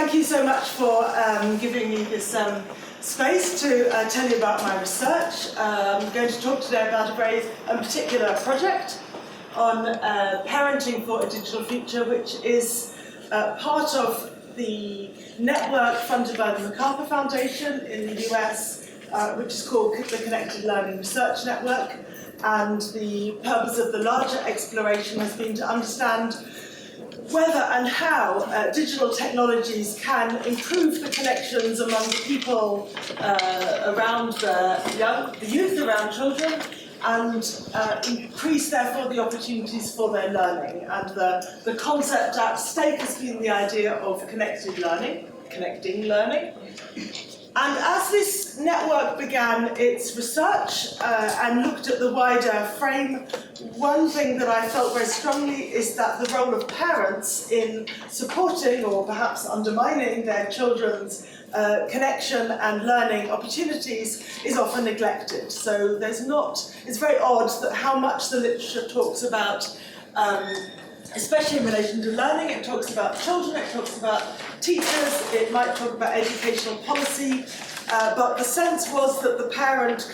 thank you so much for giving me this space to tell you about my research. I'm going to talk today about a very particular project on parenting for a digital future, which is part of the network funded by the MacArthur Foundation in the US, which is called the Connected Learning Research Network. And the purpose of the larger exploration has been to understand whether and how digital technologies can improve the connections among the people around the youth, around children, and increase, therefore, the opportunities for their learning. And the concept at stake has been the idea of connected learning, connecting learning. And as this network began its research and looked at the wider frame, one thing that I felt very strongly is that the role of parents in supporting or perhaps undermining their children's connection and learning opportunities is often neglected. So it's very odd that how much the literature talks about, especially in relation to learning, it talks about children, it talks about teachers, it might talk about educational policy, but the sense was that the parent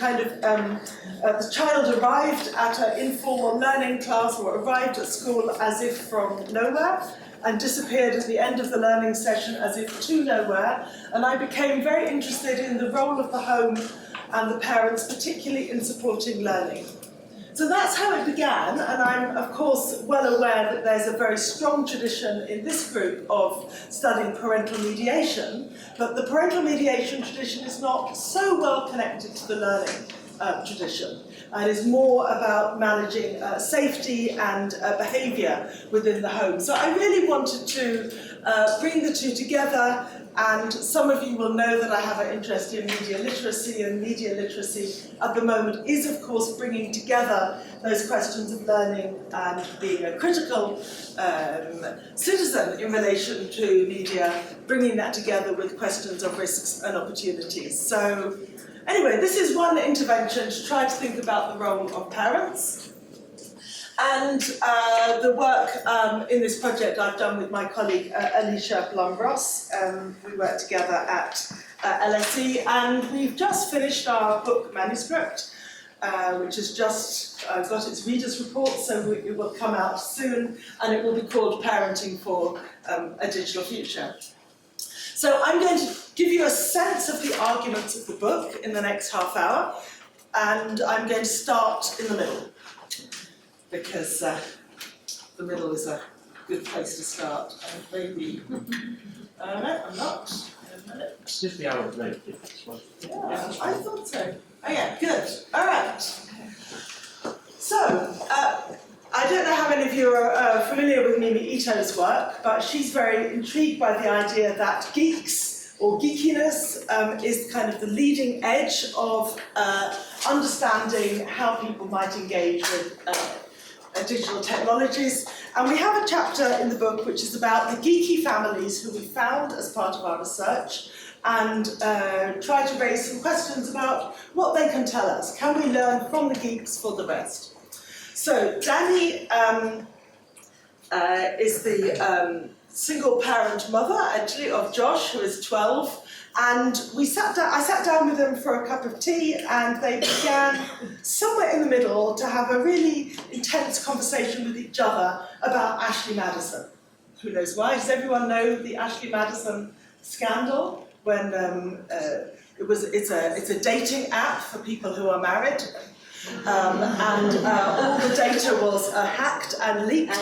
the child arrived at an informal learning class or arrived at school as if from nowhere and disappeared at the end of the learning session as if to nowhere. And I became very interested in the role of the home and the parents, particularly in supporting learning. So that's how it began, and I'm, of course, well aware that there's a very strong tradition in this group of studying parental mediation, but the parental mediation tradition is not so well connected to the learning tradition. It is more about managing safety and behaviour within the home. So I really wanted to bring the two together. And some of you will know that I have an interest in media literacy, and media literacy at the moment is, of course, bringing together those questions of learning and being a critical citizen in relation to media, bringing that together with questions of risks and opportunities. So anyway, this is one intervention to try to think about the role of parents. And the work in this project I've done with my colleague Alicia Blum-Ross. We work together at LSE, and we've just finished our book manuscript, which has just got its reader's report, so it will come out soon, and it will be called Parenting for a Digital Future. So I'm going to give you a sense of the arguments of the book in the next half hour, and I'm going to start in the middle, because the middle is a good place to start. And maybe, no, I'm not. In a minute. It's just the hour of late. Yeah, I thought so. Oh yeah, good. All right. So, I don't know how many of you are familiar with Mimi Ito's work, but she's very intrigued by the idea that geeks or geekiness is kind of the leading edge of understanding how people might engage with digital technologies. And we have a chapter in the book which is about the geeky families who we found as part of our research, and try to raise some questions about what they can tell us. Can we learn from the geeks for the rest? So Danny is the single parent mother, actually, of Josh, who is 12. And I sat down with them for a cup of tea, and they began somewhere in the middle to have a really intense conversation with each other about Ashley Madison. Who knows why? Does everyone know the Ashley Madison scandal? When it's a dating app for people who are married, and all the data was hacked and leaked.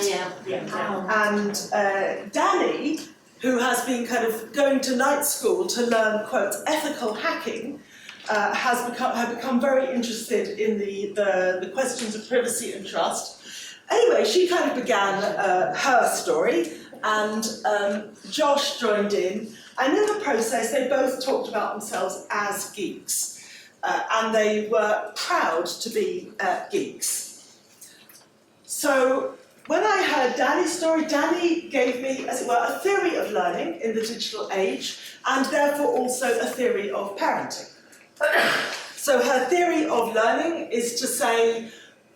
And Danny, who has been kind of going to night school to learn, quote, ethical hacking, had become very interested in the questions of privacy and trust. Anyway, she kind of began her story, and Josh joined in, and in the process they both talked about themselves as geeks, and they were proud to be geeks. So when I heard Danny's story, Danny gave me, as it were, a theory of learning in the digital age, and therefore also a theory of parenting. So her theory of learning is to say,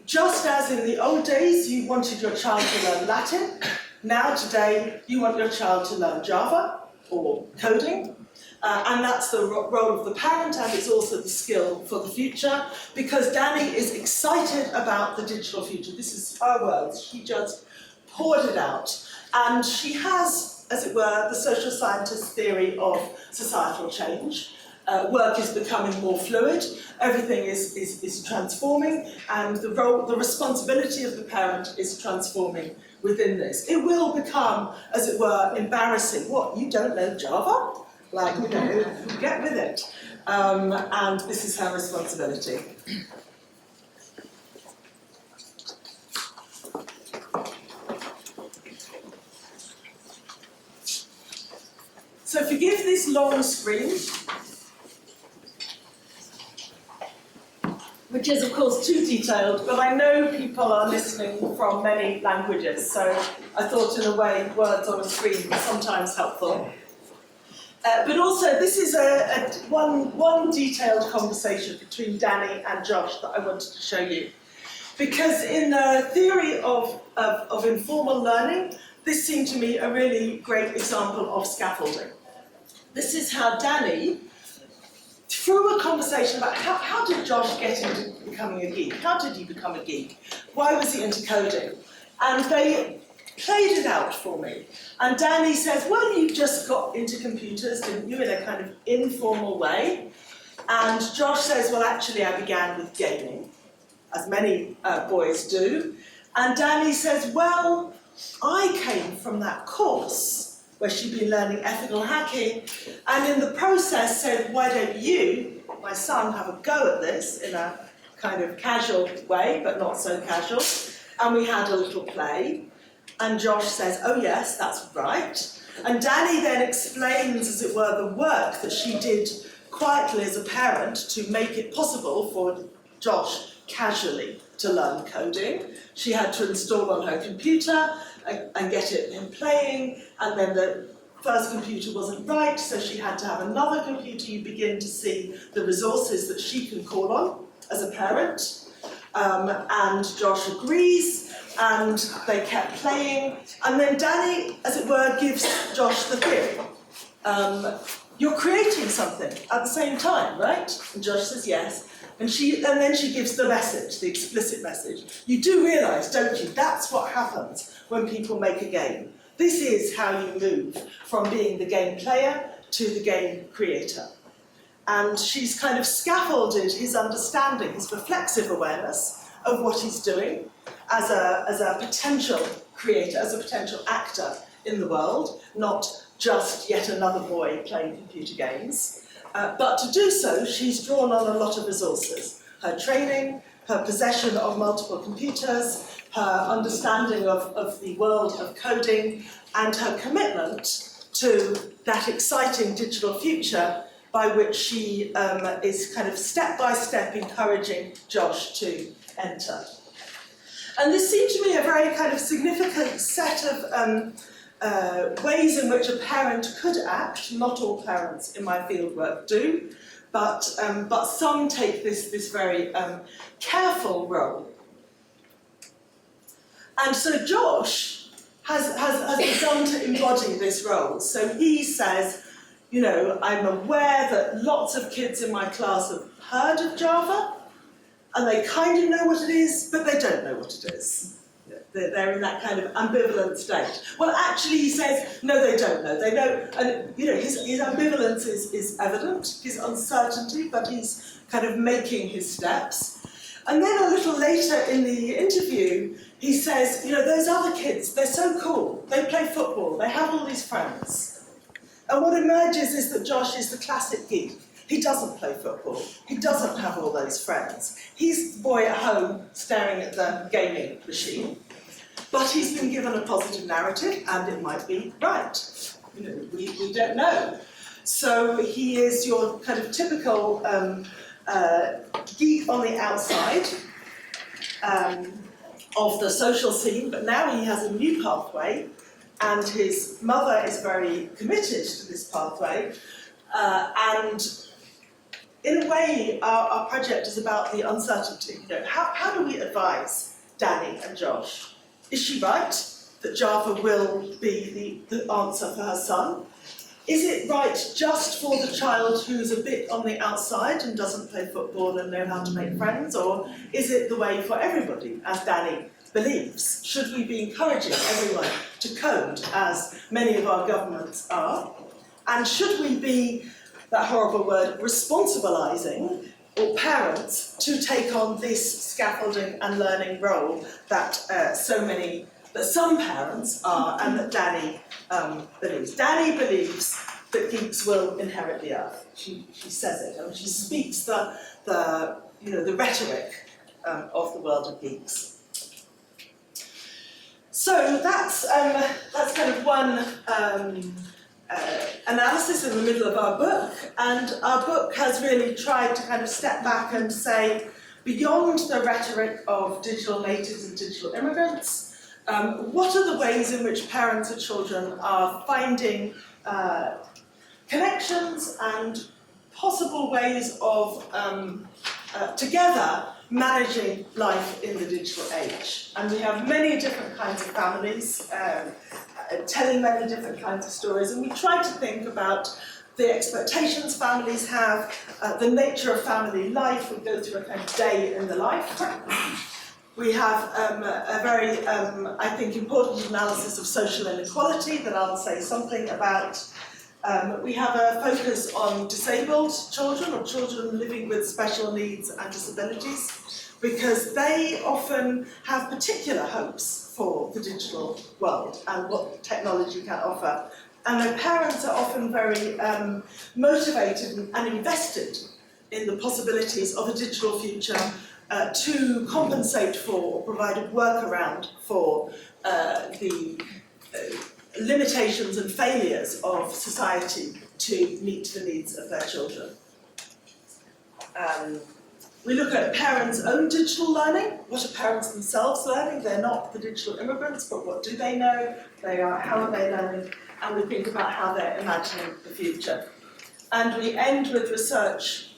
just as in the old days you wanted your child to learn Latin, now today you want your child to learn Java, or coding. And that's the role of the parent, and it's also the skill for the future, because Danny is excited about the digital future. This is her words. She just poured it out. And she has, as it were, the social scientist theory of societal change. Work is becoming more fluid, everything is transforming, and the responsibility of the parent is transforming within this. It will become, as it were, embarrassing. What, you don't know Java? Like, you know, get with it. And this is her responsibility. So forgive this long screen, which is of course too detailed, but I know people are listening from many languages, so I thought in a way words on a screen were sometimes helpful. But also this is one detailed conversation between Danny and Josh that I wanted to show you. Because in the theory of informal learning, this seemed to me a really great example of scaffolding. This is how Danny, through a conversation about how did Josh get into becoming a geek? How did he become a geek? Why was he into coding? And they played it out for me. And Danny says, well, you just got into computers, didn't you, in a kind of informal way? And Josh says, well, actually, I began with gaming, as many boys do. And Danny says, well, I came from that course where she'd been learning ethical hacking, and in the process said, why don't you, my son, have a go at this in a kind of casual way, but not so casual. And we had a little play, and Josh says, oh yes, that's right. And Danny then explains, as it were, the work that she did quietly as a parent to make it possible for Josh casually to learn coding. She had to install on her computer and get it in playing, and then the first computer wasn't right, so she had to have another computer. You begin to see the resources that she can call on as a parent. And Josh agrees, and they kept playing. And then Danny, as it were, gives Josh the theory. You're creating something at the same time, right? And Josh says yes. And then she gives the message, the explicit message. You do realise, don't you, that's what happens when people make a game. This is how you move from being the game player to the game creator. And she's kind of scaffolded his understanding, his reflexive awareness of what he's doing as a potential creator, as a potential actor in the world, not just yet another boy playing computer games. But to do so, she's drawn on a lot of resources. Her training, her possession of multiple computers, her understanding of the world of coding, and her commitment to that exciting digital future by which she is kind of step-by-step encouraging Josh to enter. And this seemed to me a very kind of significant set of ways in which a parent could act. Not all parents in my fieldwork do, but some take this very careful role. And so Josh has begun to embody this role. So he says, you know, I'm aware that lots of kids in my class have heard of Java, and they kind of know what it is, but they don't know what it is. They're in that kind of ambivalent state. Well, actually, he says, no, they don't know. They know, and you know, his ambivalence is evident, his uncertainty, but he's kind of making his steps. And then a little later in the interview, he says, you know, those other kids, they're so cool. They play football. They have all these friends. And what emerges is that Josh is the classic geek. He doesn't play football. He doesn't have all those friends. He's the boy at home staring at the gaming machine. But he's been given a positive narrative, and it might be right. You know, we don't know. So he is your kind of typical geek on the outside of the social scene, but now he has a new pathway, and his mother is very committed to this pathway. And in a way, our project is about the uncertainty. You know, how do we advise Danny and Josh? Is she right that Java will be the answer for her son? Is it right just for the child who's a bit on the outside and doesn't play football and know how to make friends, or is it the way for everybody, as Danny believes? Should we be encouraging everyone to code, as many of our governments are? And should we be, that horrible word, responsibilising or parents to take on this scaffolding and learning role that some parents are, and that Danny believes. Danny believes that geeks will inherit the earth. She says it, and she speaks the rhetoric of the world of geeks. So that's kind of one analysis in the middle of our book, and our book has really tried to kind of step back and say, beyond the rhetoric of digital natives and digital immigrants, what are the ways in which parents of children are finding connections and possible ways of together managing life in the digital age? And we have many different kinds of families telling many different kinds of stories, and we try to think about the expectations families have, the nature of family life. We go through a kind of day in the life. We have a very, I think, important analysis of social inequality that I'll say something about. We have a focus on disabled children, or children living with special needs and disabilities, because they often have particular hopes for the digital world and what technology can offer. And their parents are often very motivated and invested in the possibilities of a digital future to compensate for or provide a workaround for the limitations and failures of society to meet the needs of their children. We look at parents' own digital learning. What are parents themselves learning? They're not the digital immigrants, but what do they know? How are they learning? And we think about how they're imagining the future. And we end with research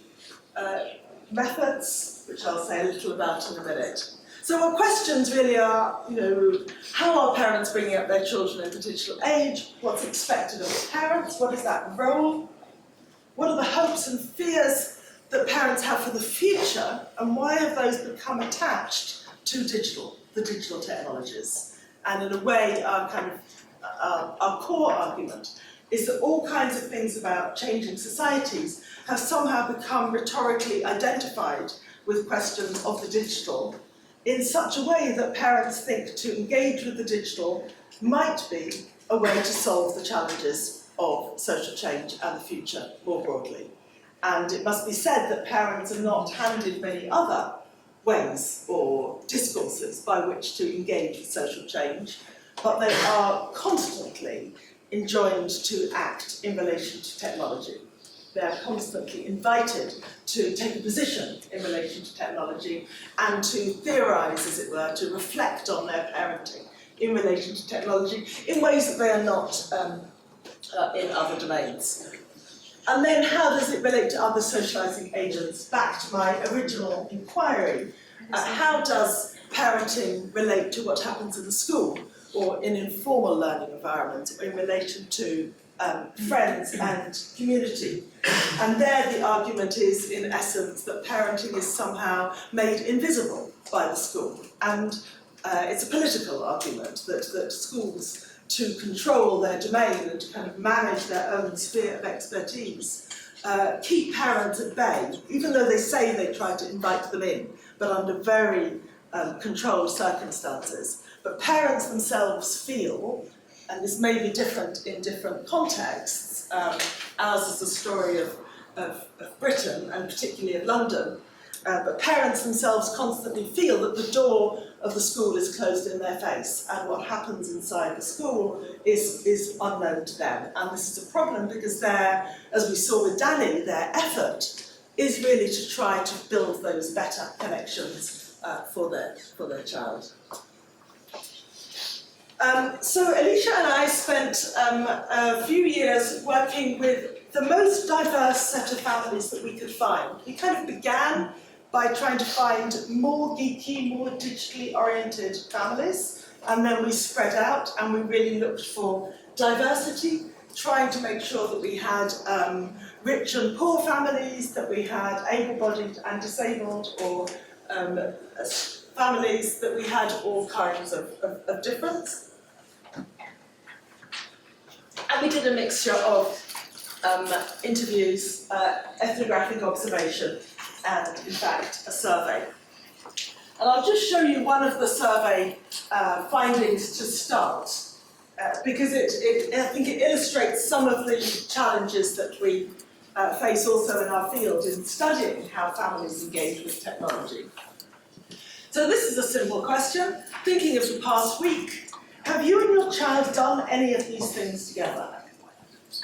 methods, which I'll say a little about in a minute. So our questions really are, how are parents bringing up their children in the digital age? What's expected of parents? What is that role? What are the hopes and fears that parents have for the future, and why have those become attached to the digital technologies? And in a way, our core argument is that all kinds of things about changing societies have somehow become rhetorically identified with questions of the digital in such a way that parents think to engage with the digital might be a way to solve the challenges of social change and the future more broadly. And it must be said that parents are not handed many other ways or discourses by which to engage with social change, but they are constantly enjoined to act in relation to technology. They are constantly invited to take a position in relation to technology and to theorise, as it were, to reflect on their parenting in relation to technology in ways that they are not in other domains. And then how does it relate to other socialising agents? Back to my original inquiry, how does parenting relate to what happens in the school or in informal learning environments or in relation to friends and community? And there the argument is, in essence, that parenting is somehow made invisible by the school. And it's a political argument that schools, to control their domain and to kind of manage their own sphere of expertise, keep parents at bay, even though they say they try to invite them in, but under very controlled circumstances. But parents themselves feel, and this may be different in different contexts, ours is the story of Britain and particularly of London, but parents themselves constantly feel that the door of the school is closed in their face, and what happens inside the school is unknown to them. And this is a problem because as we saw with Danny, their effort is really to try to build those better connections for their child. So Alicia and I spent a few years working with the most diverse set of families that we could find. We kind of began by trying to find more geeky, more digitally oriented families, and then we spread out and we really looked for diversity trying to make sure that we had rich and poor families, that we had able-bodied and disabled, or families, that we had all kinds of difference. And we did a mixture of interviews, ethnographic observation, and in fact a survey. And I'll just show you one of the survey findings to start, because I think it illustrates some of the challenges that we face also in our field in studying how families engage with technology. So this is a simple question. Thinking of the past week, have you and your child done any of these things together?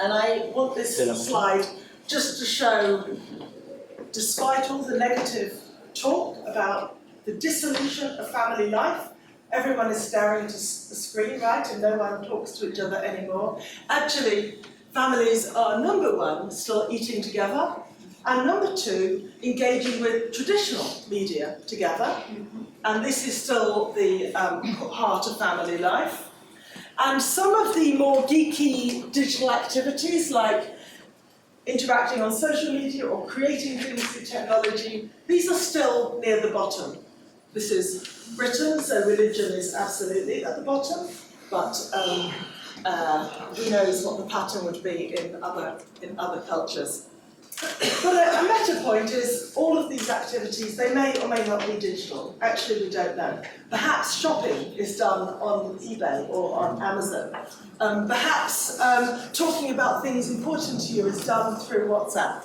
And I want this slide just to show, despite all the negative talk about the dissolution of family life, everyone is staring at the screen, right, and no one talks to each other anymore. Actually, families are, number one, still eating together, and number two, engaging with traditional media together. And this is still the heart of family life. And some of the more geeky digital activities, like interacting on social media or creating things through technology, these are still near the bottom. This is Britain, so religion is absolutely at the bottom, but who knows what the pattern would be in other cultures. But a meta point is all of these activities, they may or may not be digital. Actually, we don't know. Perhaps shopping is done on eBay or on Amazon. Perhaps talking about things important to you is done through WhatsApp.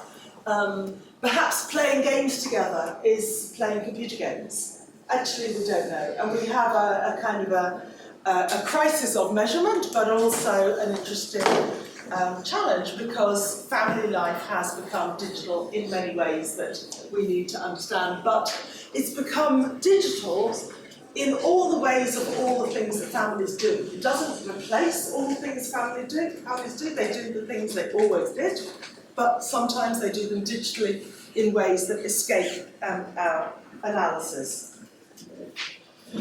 Perhaps playing games together is playing computer games. Actually, we don't know. And we have a kind of a crisis of measurement, but also an interesting challenge, because family life has become digital in many ways that we need to understand. But it's become digital in all the ways of all the things that families do. It doesn't replace all the things families do. They do the things they always did, but sometimes they do them digitally in ways that escape our analysis.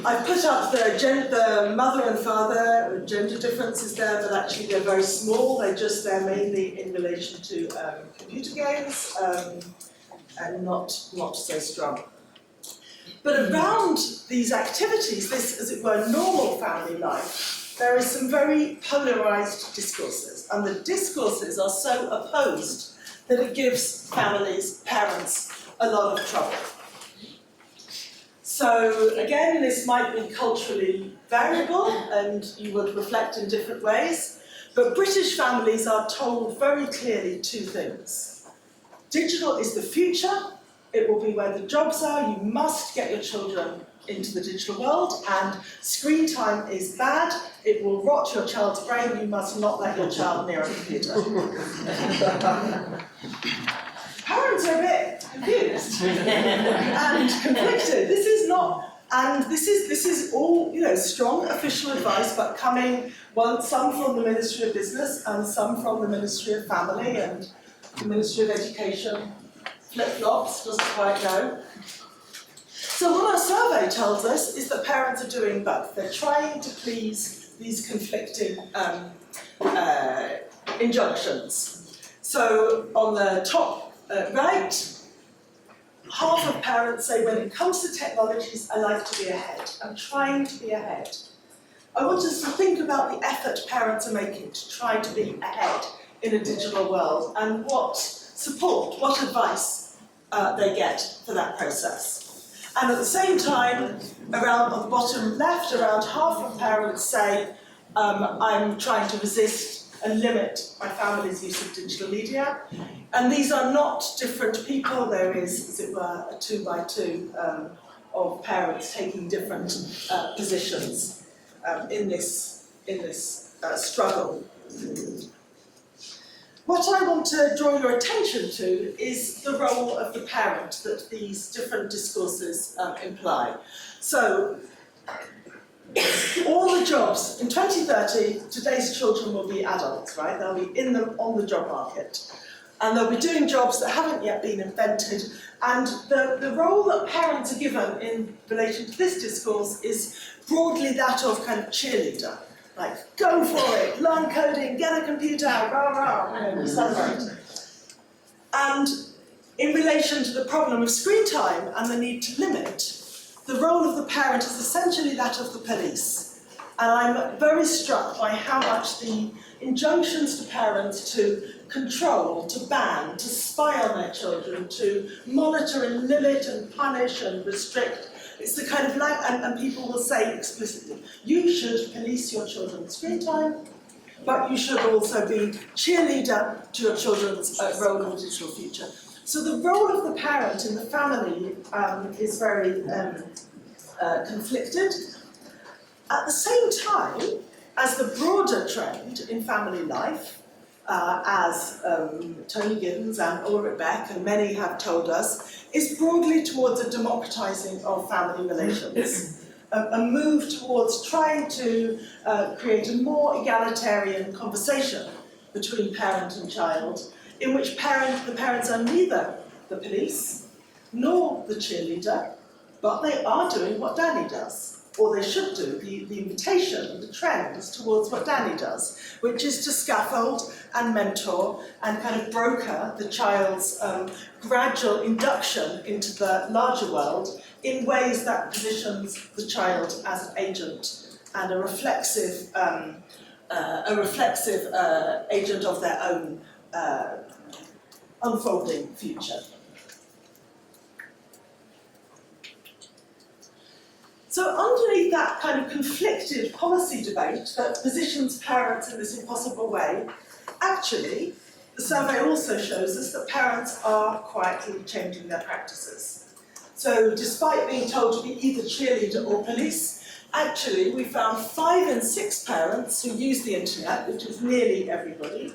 I've put up the mother and father gender differences there, but actually they're very small. They're mainly in relation to computer games and not so strong. But around these activities, this, as it were, normal family life, there is some very polarized discourses. And the discourses are so opposed that it gives families, parents, a lot of trouble. So again, this might be culturally variable and you would reflect in different ways, but British families are told very clearly two things. Digital is the future, it will be where the jobs are, you must get your children into the digital world, and screen time is bad, it will rot your child's brain, you must not let your child near a computer. Parents are a bit confused and conflicted. This is not, and this is all, strong official advice, but coming, some from the Ministry of Business and some from the Ministry of Family and the Ministry of Education. Flip-flops, doesn't quite know. So what our survey tells us is that parents are doing both. They're trying to please these conflicting injunctions. So on the top right, half of parents say, when it comes to technologies, I like to be ahead. I'm trying to be ahead. I want us to think about the effort parents are making to try to be ahead in a digital world, and what support, what advice they get for that process. And at the same time, around on the bottom left, around half of parents say, I'm trying to resist and limit my family's use of digital media. And these are not different people. There is, as it were, a 2 by 2 of parents taking different positions in this struggle. What I want to draw your attention to is the role of the parent that these different discourses imply. So, all the jobs, in 2030, today's children will be adults, right? They'll be on the job market. And they'll be doing jobs that haven't yet been invented. And the role that parents are given in relation to this discourse is broadly that of kind of cheerleader. Like, go for it, learn coding, get a computer, rah, rah, we celebrate. And in relation to the problem of screen time and the need to limit, the role of the parent is essentially that of the police. And I'm very struck by how much the injunctions to parents to control, to ban, to spy on their children, to monitor and limit and punish and restrict, it's the kind of and people will say explicitly, you should police your children's screen time, but you should also be cheerleader to your children's role in the digital future. So the role of the parent in the family is very conflicted. At the same time, as the broader trend in family life, as Tony Giddens and Ulrich Beck and many have told us, is broadly towards a democratizing of family relations. A move towards trying to create a more egalitarian conversation between parent and child, in which the parents are neither the police nor the cheerleader, but they are doing what Danny does, or they should do. The invitation, the trend is towards what Danny does, which is to scaffold and mentor and kind of broker the child's gradual induction into the larger world in ways that positions the child as an agent and a reflexive agent of their own unfolding future. So underneath that kind of conflicted policy debate that positions parents in this impossible way, actually, the survey also shows us that parents are quietly changing their practices. So despite being told to be either cheerleader or police, actually we found 5 in 6 parents who use the internet, which is nearly everybody,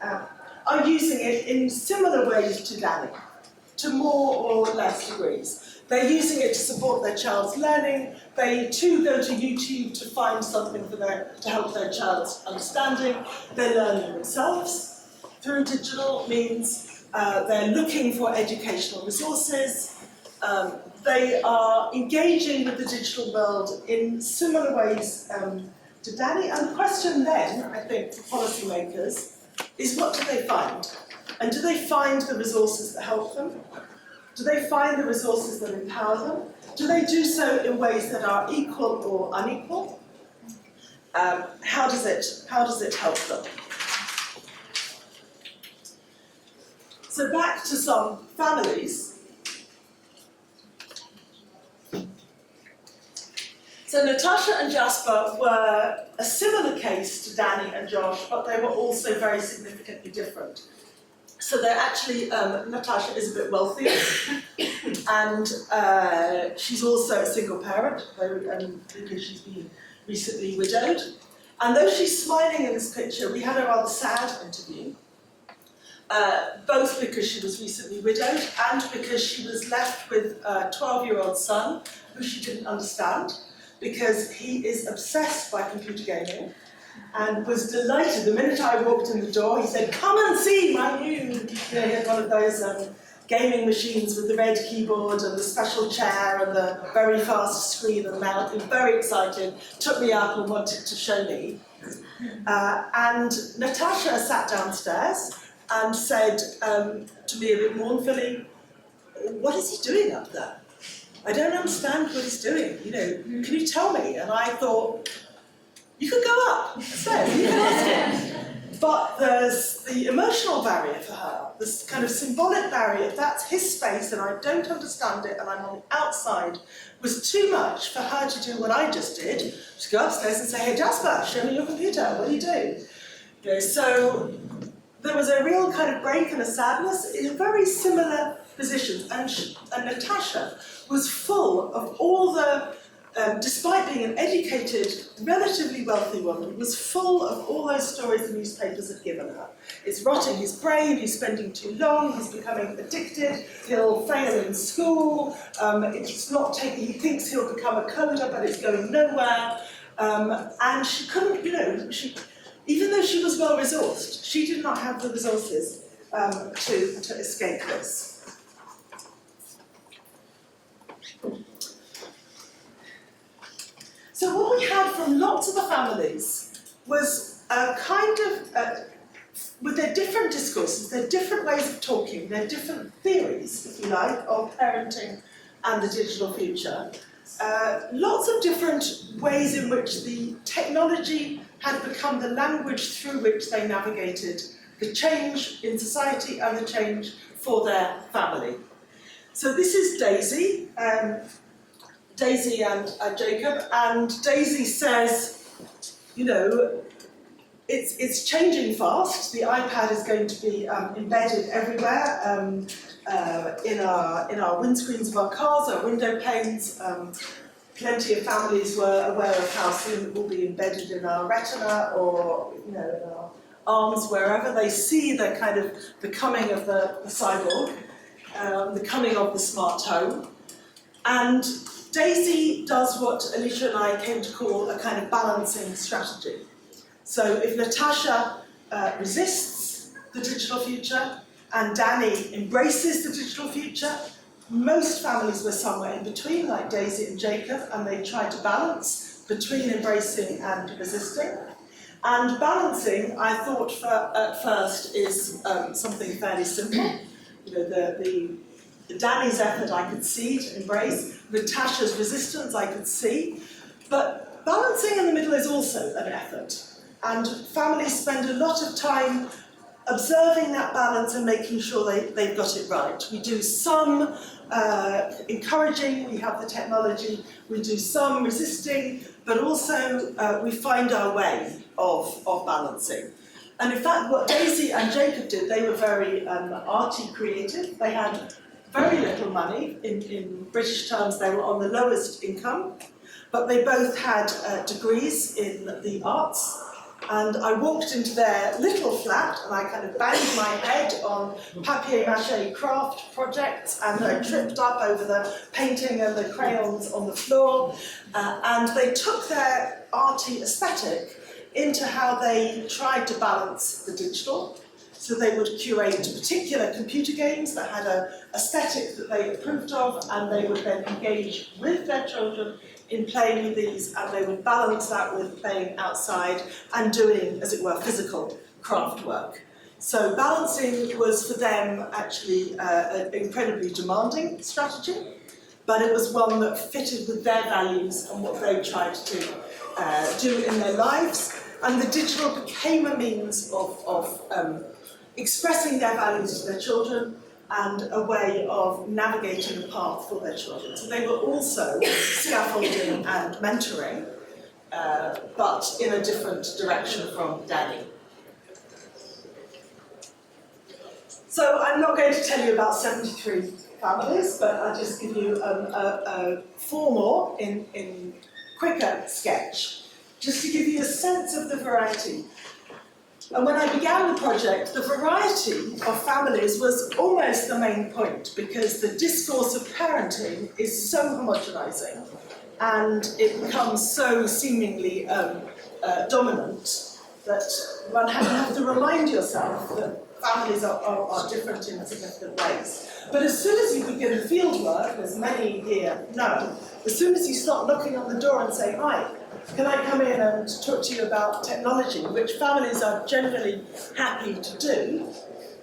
are using it in similar ways to Danny, to more or less degrees. They're using it to support their child's learning. They too go to YouTube to find something to help their child's understanding. They're learning themselves through digital means. They're looking for educational resources. They are engaging with the digital world in similar ways to Danny. And the question then, I think, for policymakers is, what do they find? And do they find the resources that help them? Do they find the resources that empower them? Do they do so in ways that are equal or unequal? How does it help them? So back to some families. So Natasha and Jasper were a similar case to Danny and Josh, but they were also very significantly different. So they're actually, Natasha is a bit wealthier, and she's also a single parent, because she's been recently widowed. And though she's smiling in this picture, we had a rather sad interview, both because she was recently widowed and because she was left with a 12-year-old son who she didn't understand, because he is obsessed by computer gaming. And was delighted. The minute I walked in the door, he said, "Come and see my new..." he had one of those gaming machines with the red keyboard and the special chair and the very fast screen and mount. He was very excited, took me up and wanted to show me. And Natasha sat downstairs and said to me a bit mournfully, "What is he doing up there? I don't understand what he's doing. Can you tell me?" And I thought, you could go up, stairs, you can ask him. But there's the emotional barrier for her, this kind of symbolic barrier. That's his space and I don't understand it and I'm on the outside, was too much for her to do what I just did, to go upstairs and say, "Hey Jasper, show me your computer, what are you doing?" So there was a real kind of break and a sadness in very similar positions. And Natasha was full of all the, despite being an educated, relatively wealthy woman, was full of all those stories the newspapers had given her. It's rotting his brain, he's spending too long, he's becoming addicted, he'll fail in school, it's not taking, he thinks he'll become a coder, but it's going nowhere. And she couldn't, even though she was well-resourced, she did not have the resources to escape this. So what we had from lots of the families was with their different discourses, their different ways of talking, their different theories, if you like, of parenting and the digital future. Lots of different ways in which the technology had become the language through which they navigated the change in society and the change for their family. So this is Daisy, Daisy and Jacob, and Daisy says, you know, it's changing fast. The iPad is going to be embedded everywhere, in our windscreens of our cars, our window panes. Plenty of families were aware of how soon it will be embedded in our retina, or in our arms, wherever they see the coming of the cyborg, the coming of the smart home. And Daisy does what Alicia and I came to call a kind of balancing strategy. So if Natasha resists the digital future and Danny embraces the digital future, most families were somewhere in between, like Daisy and Jacob, and they tried to balance between embracing and resisting. And balancing, I thought at first, is something fairly simple. You know, the Danny's effort I could see to embrace, Natasha's resistance I could see, but balancing in the middle is also an effort. And families spend a lot of time observing that balance and making sure they've got it right. We do some encouraging, we have the technology, we do some resisting, but also we find our way of balancing. And in fact, what Daisy and Jacob did, they were very arty creative. They had very little money. In British terms, they were on the lowest income, but they both had degrees in the arts. And I walked into their little flat and I kind of banged my head on papier-mâché craft projects, and I tripped up over the painting and the crayons on the floor. And they took their arty aesthetic into how they tried to balance the digital. So they would curate particular computer games that had an aesthetic that they approved of, and they would then engage with their children in playing with these, and they would balance that with playing outside and doing, as it were, physical craft work. So balancing was for them actually an incredibly demanding strategy, but it was one that fitted with their values and what they tried to do in their lives. And the digital became a means of expressing their values to their children and a way of navigating the path for their children. So they were also scaffolding and mentoring, but in a different direction from Danny. So I'm not going to tell you about 73 families, but I'll just give you four more in quicker sketch, just to give you a sense of the variety. And when I began the project, the variety of families was almost the main point, because the discourse of parenting is so homogenizing and it becomes so seemingly dominant that one have to remind yourself that families are different in significant ways. But as soon as you begin field work, as many here know, as soon as you start knocking on the door and say, "Hi, can I come in and talk to you about technology," which families are generally happy to do,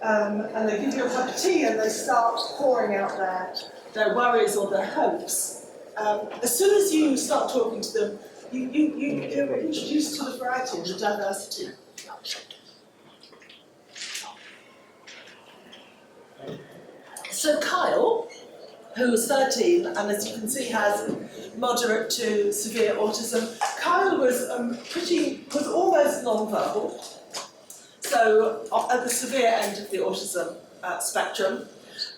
and they give you a cup of tea and they start pouring out their worries or their hopes. As soon as you start talking to them, you're introduced to the variety and the diversity. So Kyle, who's 13, and as you can see has moderate to severe autism. Kyle was almost non-verbal, so at the severe end of the autism spectrum.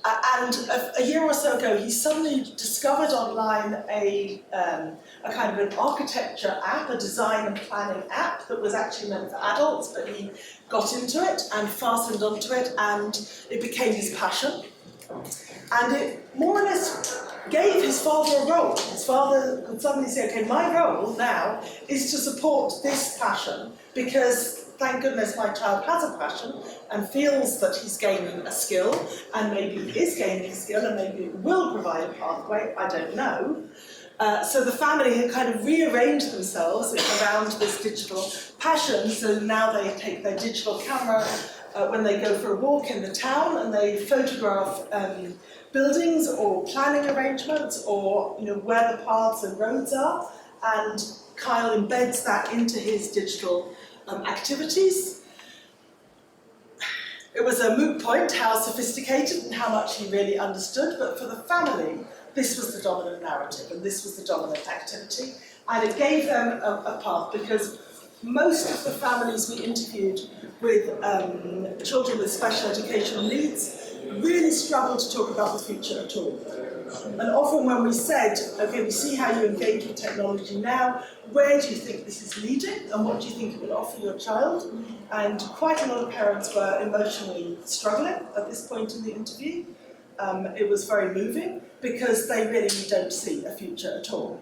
And a year or so ago, he suddenly discovered online a kind of an architecture app, a design and planning app that was actually meant for adults, but he got into it and fastened onto it, and it became his passion. And it more or less gave his father a role. His father could suddenly say, okay, my role now is to support this passion, because thank goodness my child has a passion and feels that he's gaining a skill, and maybe he is gaining a skill and maybe it will provide a pathway, I don't know. So the family had kind of rearranged themselves around this digital passion, so now they take their digital camera when they go for a walk in the town and they photograph buildings or planning arrangements or where the paths and roads are, and Kyle embeds that into his digital activities. It was a moot point how sophisticated and how much he really understood, but for the family, this was the dominant narrative and this was the dominant activity, and it gave them a path, because most of the families we interviewed with children with special educational needs really struggled to talk about the future at all. And often when we said, okay, we see how you engage with technology now, where do you think this is leading and what do you think it will offer your child? And quite a lot of parents were emotionally struggling at this point in the interview. It was very moving because they really don't see a future at all.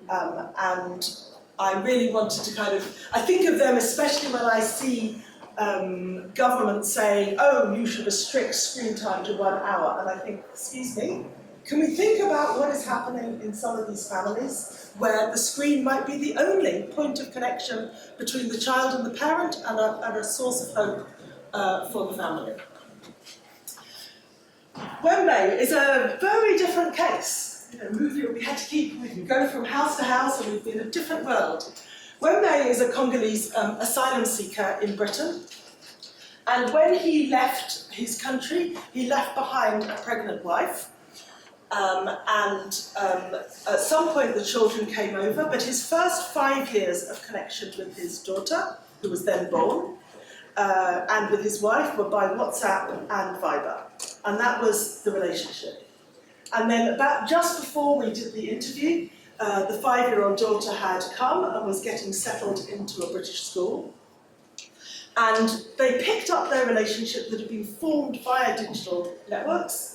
And I really wanted to I think of them especially when I see government saying, oh, you should restrict screen time to 1 hour. And I think, excuse me, can we think about what is happening in some of these families where the screen might be the only point of connection between the child and the parent and a source of hope for the family? Wembe is a very different case. We had to go from house to house and we've been in a different world. Wembe is a Congolese asylum seeker in Britain. And when he left his country, he left behind a pregnant wife. At some point the children came over, but his first 5 years of connection with his daughter, who was then born, and with his wife were by WhatsApp and Viber. And that was the relationship. And then about just before we did the interview, the 5-year-old daughter had come and was getting settled into a British school. And they picked up their relationship that had been formed via digital networks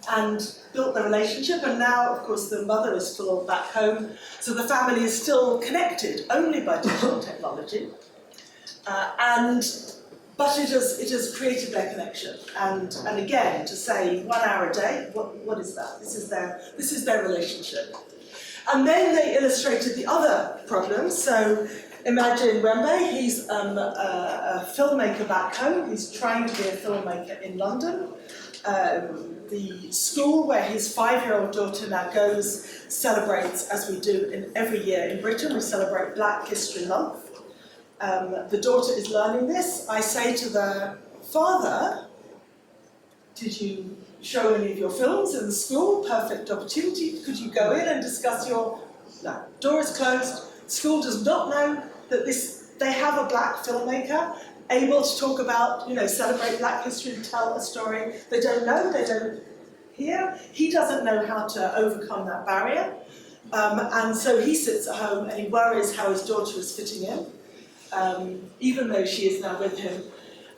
and built the relationship, and now, of course, the mother is still back home, so the family is still connected only by digital technology. But it has created their connection, and again, to say 1 hour a day, what is that? This is their relationship. And then they illustrated the other problems. So imagine Wembe, he's a filmmaker back home, he's trying to be a filmmaker in London. The school where his 5-year-old daughter now goes celebrates, as we do in every year in Britain, we celebrate Black History Month. The daughter is learning this. I say to the father, did you show any of your films in the school? Perfect opportunity. Could you go in and discuss your... No, door is closed. School does not know that they have a black filmmaker able to talk about, celebrate Black history and tell a story. They don't know, they don't hear. He doesn't know how to overcome that barrier. And so he sits at home and he worries how his daughter is fitting in, even though she is now with him.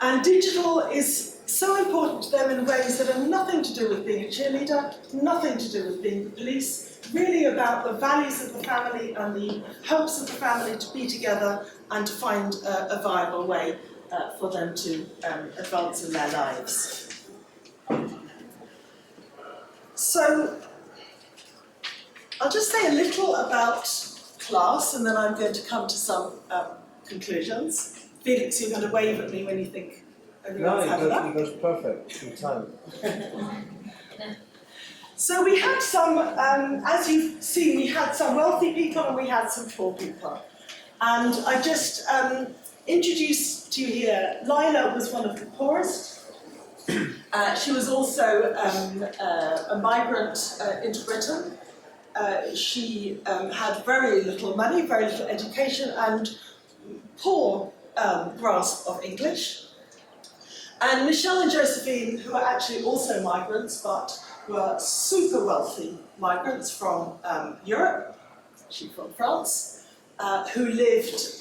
And digital is so important to them in ways that are nothing to do with being a cheerleader, nothing to do with being the police, really about the values of the family and the hopes of the family to be together and to find a viable way for them to advance in their lives. So, I'll just say a little about class and then I'm going to come to some conclusions. Felix, you're going to wave at me when you think everyone's had enough. No, it goes perfect in time. So we had some, as you've seen, we had some wealthy people and we had some poor people. And I just introduced to you here, Lila was one of the poorest. She was also a migrant into Britain. She had very little money, very little education, and poor grasp of English. And Michelle and Josephine, who are actually also migrants, but were super wealthy migrants from Europe, she from France, who lived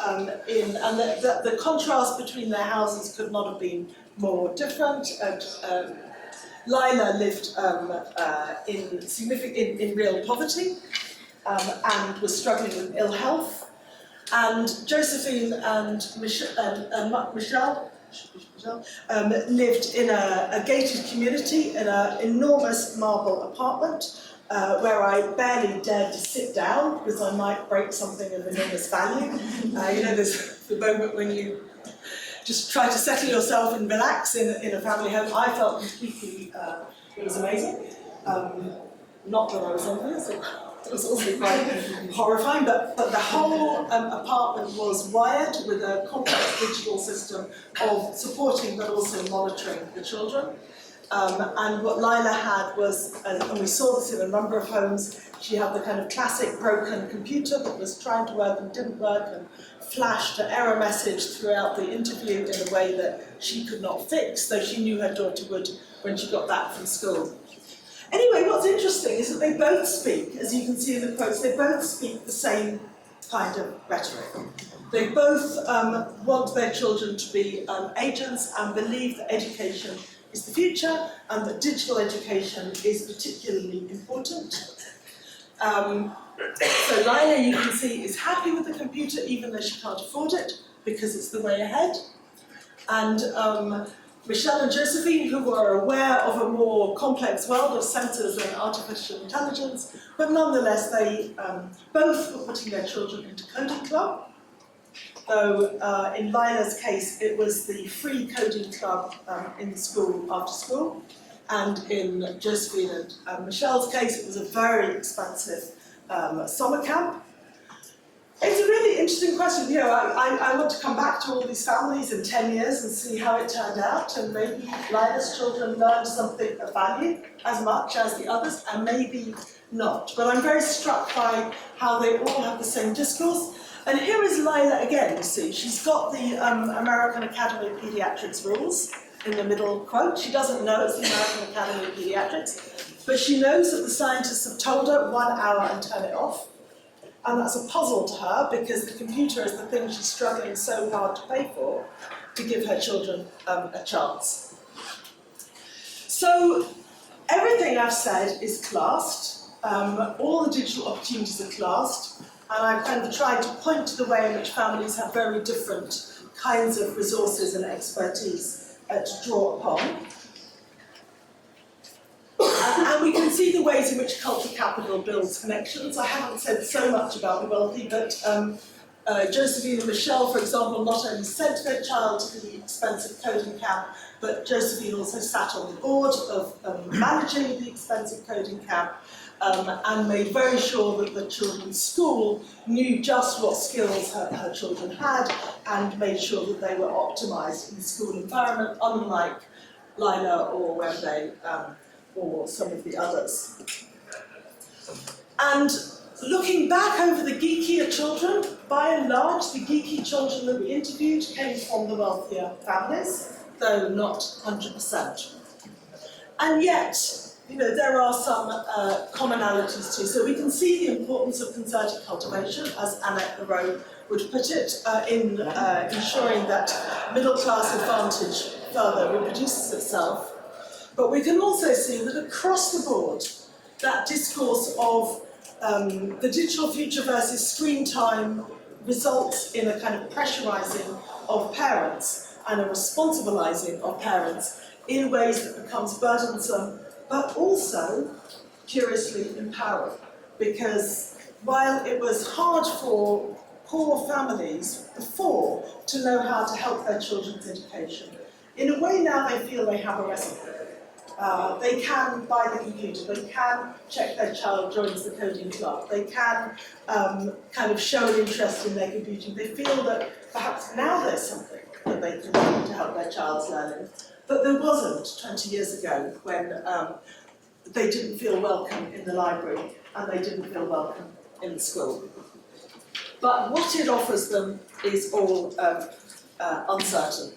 in, and the contrast between their houses could not have been more different. Lila lived in real poverty and was struggling with ill health. And Josephine and Michelle lived in a gated community in an enormous marble apartment where I barely dared to sit down because I might break something of enormous value. You know, there's the moment when you just try to settle yourself and relax in a family home. I felt completely, it was amazing. Not that I was envious, it was also quite horrifying, but the whole apartment was wired with a complex digital system of supporting but also monitoring the children. And what Lila had was, and we saw this in a number of homes, she had the kind of classic broken computer that was trying to work and didn't work and flashed an error message throughout the interview in a way that she could not fix, though she knew her daughter would when she got back from school. Anyway, what's interesting is that they both speak, as you can see in the quotes, they both speak the same kind of rhetoric. They both want their children to be agents and believe that education is the future and that digital education is particularly important. So Lila, you can see, is happy with the computer even though she can't afford it because it's the way ahead. And Michelle and Josephine, who are aware of a more complex world of sensors and artificial intelligence, but nonetheless they both were putting their children into coding club. Though in Lila's case, it was the free coding club in the school after school. And in Josephine and Michelle's case, it was a very expensive summer camp. It's a really interesting question. You know, I want to come back to all these families in 10 years and see how it turned out. And maybe Lila's children learned something of value as much as the others, and maybe not. But I'm very struck by how they all have the same discourse. And here is Lila again, you see. She's got the American Academy of Pediatrics rules in the middle quote. She doesn't know it's the American Academy of Pediatrics, but she knows that the scientists have told her 1 hour and turn it off. And that's a puzzle to her because the computer is the thing she's struggling so hard to pay for to give her children a chance. So everything I've said is classed. All the digital opportunities are classed. And I've kind of tried to point to the way in which families have very different kinds of resources and expertise to draw upon. And we can see the ways in which cultural capital builds connections. I haven't said so much about the wealthy, but Josephine and Michelle, for example, not only sent their child to the expensive coding camp, but Josephine also sat on the board of managing the expensive coding camp and made very sure that the children's school knew just what skills her children had and made sure that they were optimised in the school environment, unlike Lila or Wembley or some of the others. And looking back over the geekier children, by and large, the geeky children that we interviewed came from the wealthier families, though not 100%. And yet, you know, there are some commonalities too. So we can see the importance of concerted cultivation, as Annette Leroux would put it, in ensuring that middle-class advantage further reproduces itself. But we can also see that across the board, that discourse of the digital future versus screen time results in a kind of pressurizing of parents and a responsibilizing of parents in ways that becomes burdensome, but also curiously empowering. Because while it was hard for poor families before to know how to help their children's education, in a way now they feel they have a recipe. They can buy the computer, they can check their child joins the coding club, they can kind of show an interest in their computing. They feel that perhaps now there's something that they can do to help their child's learning, but there wasn't 20 years ago when they didn't feel welcome in the library and they didn't feel welcome in the school. But what it offers them is all uncertain.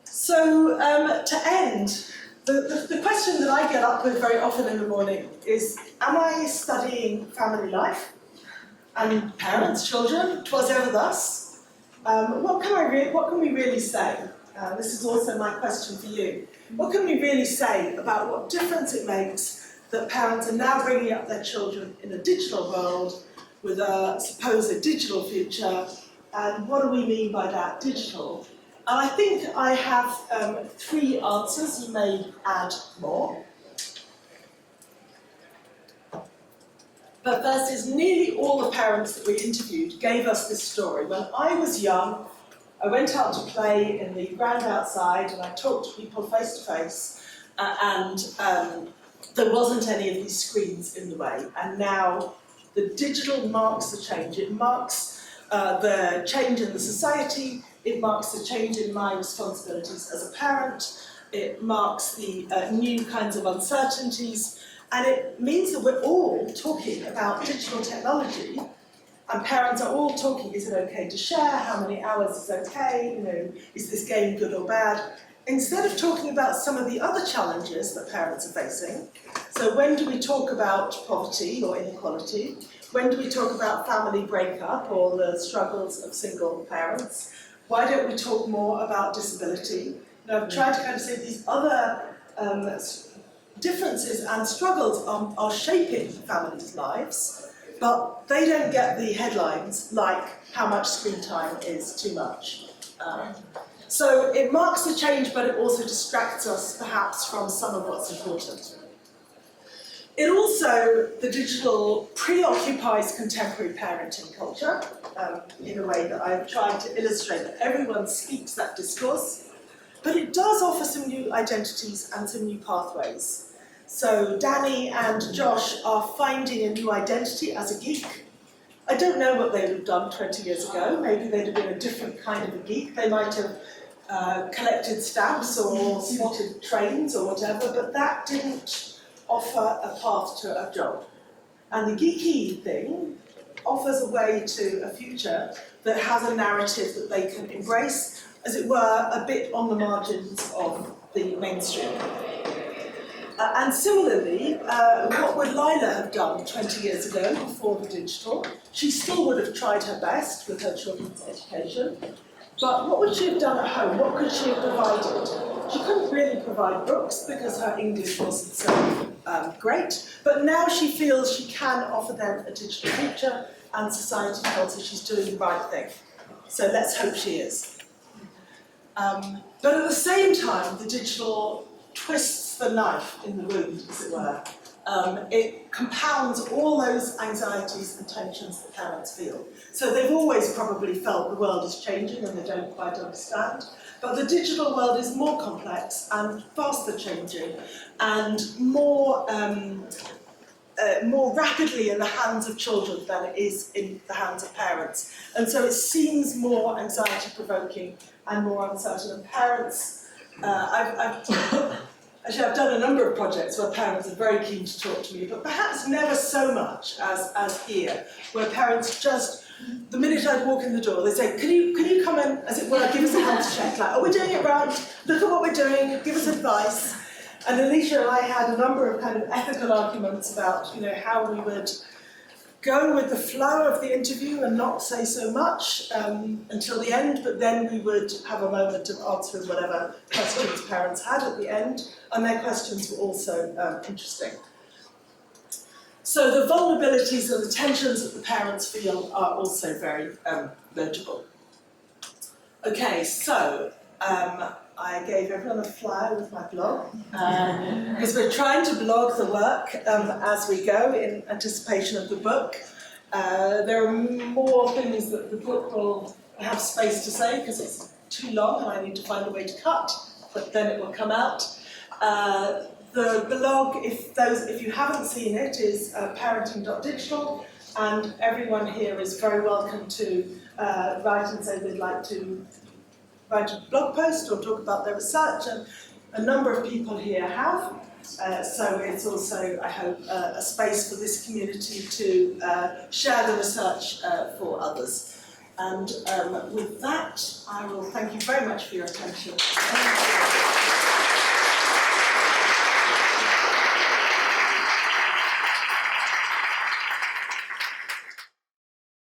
So to end, the question that I get up with very often in the morning is, am I studying family life and parents, children, 'twas ever thus? What can we really say? This is also my question for you. What can we really say about what difference it makes that parents are now bringing up their children in a digital world with a supposed digital future, and what do we mean by that, digital? And I think I have 3 answers. You may add more. But first is nearly all the parents that we interviewed gave us this story. When I was young, I went out to play in the ground outside and I talked to people face to face, and there wasn't any of these screens in the way. And now the digital marks the change. It marks the change in the society, it marks the change in my responsibilities as a parent, it marks the new kinds of uncertainties, and it means that we're all talking about digital technology, and parents are all talking, is it okay to share, how many hours is okay, you know, is this game good or bad, instead of talking about some of the other challenges that parents are facing. So when do we talk about poverty or inequality? When do we talk about family breakup or the struggles of single parents? Why don't we talk more about disability? Now, I've tried to kind of say these other differences and struggles are shaping families' lives, but they don't get the headlines like how much screen time is too much. So it marks the change, but it also distracts us perhaps from some of what's important. It also, the digital preoccupies contemporary parenting culture in a way that I've tried to illustrate that everyone speaks that discourse, but it does offer some new identities and some new pathways. So Danny and Josh are finding a new identity as a geek. I don't know what they would have done 20 years ago. Maybe they'd have been a different kind of a geek. They might have collected stamps or spotted trains or whatever, but that didn't offer a path to a job. And the geeky thing offers a way to a future that has a narrative that they can embrace, as it were, a bit on the margins of the mainstream. And similarly, what would Lila have done 20 years ago before the digital? She still would have tried her best with her children's education, but what would she have done at home? What could she have provided? She couldn't really provide books because her English wasn't so great, but now she feels she can offer them a digital future, and society tells her she's doing the right thing. So let's hope she is. But at the same time, the digital twists the knife in the wound, as it were. It compounds all those anxieties and tensions that parents feel. So they've always probably felt the world is changing and they don't quite understand. But the digital world is more complex and faster changing and more rapidly in the hands of children than it is in the hands of parents. And so it seems more anxiety-provoking and more uncertain. And parents, Actually, I've done a number of projects where parents are very keen to talk to me, but perhaps never so much as here, where parents just, the minute I'd walk in the door, they say, can you come and, as it were, give us a health check, like, are we doing it right? Look at what we're doing, give us advice. And Alicia and I had a number of kind of ethical arguments about, you know, how we would go with the flow of the interview and not say so much until the end, but then we would have a moment of answering whatever questions parents had at the end, and their questions were also interesting. So the vulnerabilities and the tensions that the parents feel are also very notable. Okay, so I gave everyone a flyer with my blog, because we're trying to blog the work as we go in anticipation of the book. There are more things that the book will have space to say because it's too long and I need to find a way to cut, but then it will come out. The blog, if you haven't seen it, is parenting.digital, and everyone here is very welcome to write and say they'd like to write a blog post or talk about their research, and a number of people here have. So it's also, I hope, a space for this community to share the research for others. And with that, I will thank you very much for your attention.